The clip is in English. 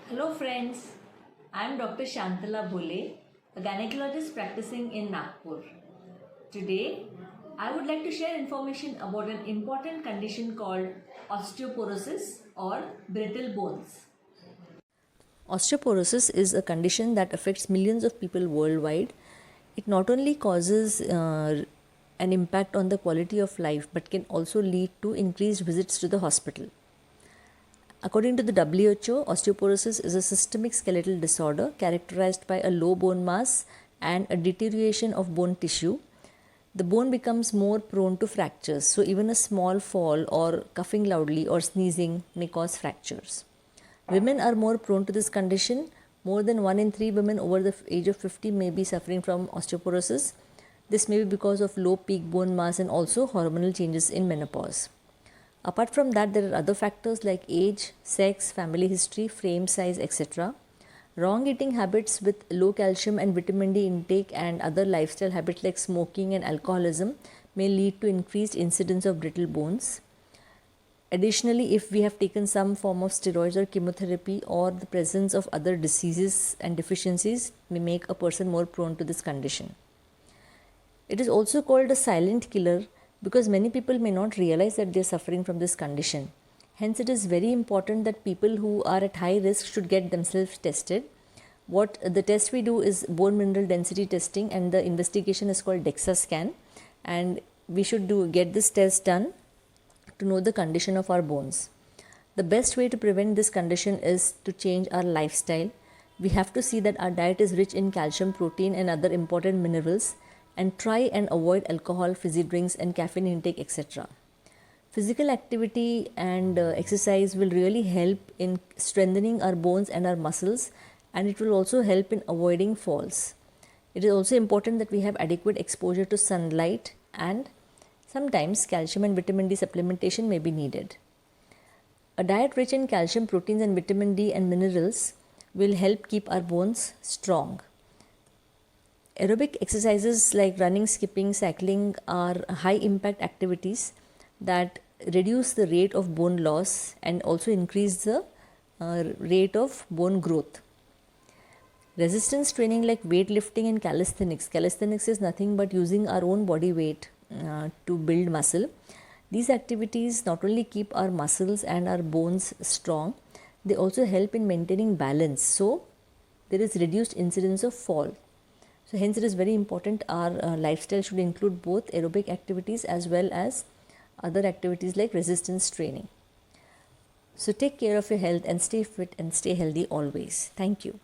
Hello friends, I am Dr. Shantala Bhole, a gynecologist practicing in Nagpur. Today, I would like to share information about an important condition called osteoporosis or brittle bones. Osteoporosis is a condition that affects millions of people worldwide. It not only causes an impact on the quality of life but can also lead to increased visits to the hospital. According to the WHO, osteoporosis is a systemic skeletal disorder characterized by a low bone mass and a deterioration of bone tissue. The bone becomes more prone to fractures, so even a small fall or coughing loudly or sneezing may cause fractures. Women are more prone to this condition. More than 1 in 3 women over the age of 50 may be suffering from osteoporosis. This may be because of low peak bone mass and also hormonal changes in menopause. Apart from that, there are other factors like age, sex, family history, frame size, etc. Wrong eating habits with low calcium and vitamin D intake and other lifestyle habits like smoking and alcoholism may lead to increased incidence of brittle bones. Additionally, if we have taken some form of steroids or chemotherapy or the presence of other diseases and deficiencies may make a person more prone to this condition. It is also called a silent killer because many people may not realize that they are suffering from this condition. Hence, it is very important that people who are at high risk should get themselves tested. What the test we do is bone mineral density testing, and the investigation is called DEXA scan, and we should get this test done to know the condition of our bones. The best way to prevent this condition is to change our lifestyle. We have to see that our diet is rich in calcium, protein and other important minerals, and try and avoid alcohol, fizzy drinks and caffeine intake, etc. Physical activity and exercise will really help in strengthening our bones and our muscles, and it will also help in avoiding falls. It is also important that we have adequate exposure to sunlight, and sometimes calcium and vitamin D supplementation may be needed. A diet rich in calcium, proteins and vitamin D and minerals will help keep our bones strong. Aerobic exercises like running, skipping, cycling are high impact activities that reduce the rate of bone loss and also increase the rate of bone growth. Resistance training like weightlifting and calisthenics. Calisthenics is nothing but using our own body weight to build muscle. These activities not only keep our muscles and our bones strong, they also help in maintaining balance. So there is reduced incidence of fall. So hence it is very important our lifestyle should include both aerobic activities as well as other activities like resistance training. So take care of your health and stay fit and stay healthy always. Thank you.